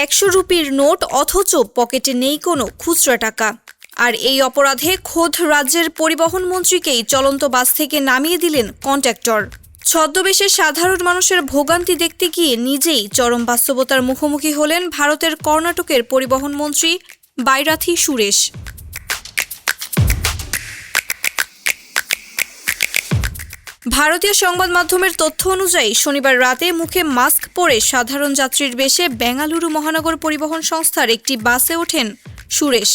100 রুপির note অথচ পকেটে নেই কোনো খুচরা টাকা। আর এই অপরাধে খোদ রাজ্যের পরিবহন মন্ত্রীকেই চলন্ত বাস থেকে নামিয়ে দিলেন কন্ট্রাক্টর। ছদ্মবেশে সাধারণ মানুষের ভোগান্তি দেখতে গিয়ে নিজেই চরম বাস্তবতার মুখোমুখি হলেন ভারতের কর্ণাটকের পরিবহন মন্ত্রী বাইরাথি সুরেশ। ভারতীয় সংবাদ মাধ্যমের তথ্য অনুযায়ী শনিবার রাতে মুখে মাস্ক পরে সাধারণ যাত্রীর বেশে বেঙ্গালুরু মহানগর পরিবহন সংস্থার একটি বাসে ওঠেন সুরেশ।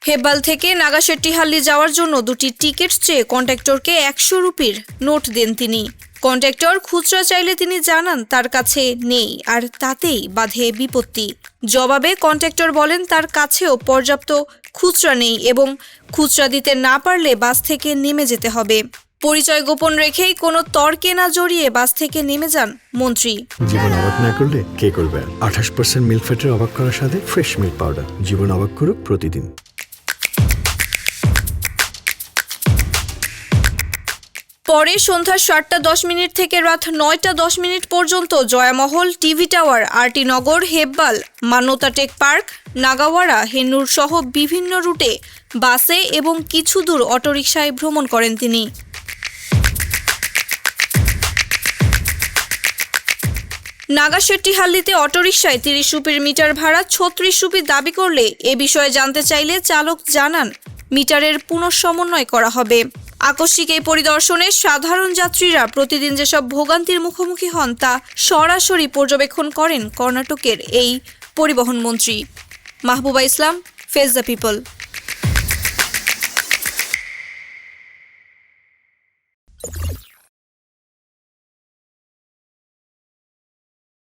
হেব্বাল থেকে নাগাশেট্টিহাল্লি যাওয়ার জন্য দুটি টিকিট চেয়ে কন্ট্রাক্টরকে 100 রুপির নোট দেন তিনি। কন্ট্রাক্টর খুচরা চাইলে তিনি জানান তার কাছে নেই, আর তাতেই বাধে বিপত্তি। জবাবে কন্ট্রাক্টর বলেন তার কাছেও পর্যাপ্ত খুচরা নেই এবং খুচরা দিতে না পারলে বাস থেকে নেমে যেতে হবে। পরিচয় গোপন রেখেই কোনো তর্কে না জড়িয়ে বাস থেকে নেমে যান মন্ত্রী। জীবন অবাক না করলে কে করবে? 28% মিল্ক ফ্যাটের অবাক করার সাথে ফ্রেশ মিল্ক পাউডার। জীবন অবাক করুক প্রতিদিন। পরে সন্ধ্যা 7:10 থেকে রাত 9:10 পর্যন্ত জয়ামহল, টিভি টাওয়ার, আরটি নগর, হেব্বাল, মান্যতা টেক পার্ক, নাগাওয়াড়া, হেন্নুর সহ বিভিন্ন রুটে বাসে এবং কিছু দূর অটোরিকশায় ভ্রমণ করেন তিনি। নাগাশেট্টিহাল্লিতে অটোরিকশায় 30 রুপির মিটার ভাড়া 36 রুপি দাবি করলে এ বিষয়ে জানতে চাইলে চালক জানান মিটারের পুনঃসমন্বয় করা হবে। আকস্মিক এই পরিদর্শনে সাধারণ যাত্রীরা প্রতিদিন যেসব ভোগান্তির মুখোমুখি হন তা সরাসরি পর্যবেক্ষণ করেন কর্ণাটকের এই পরিবহন মন্ত্রী। মাহবুবা ইসলাম, ফেস দ্য পিপল।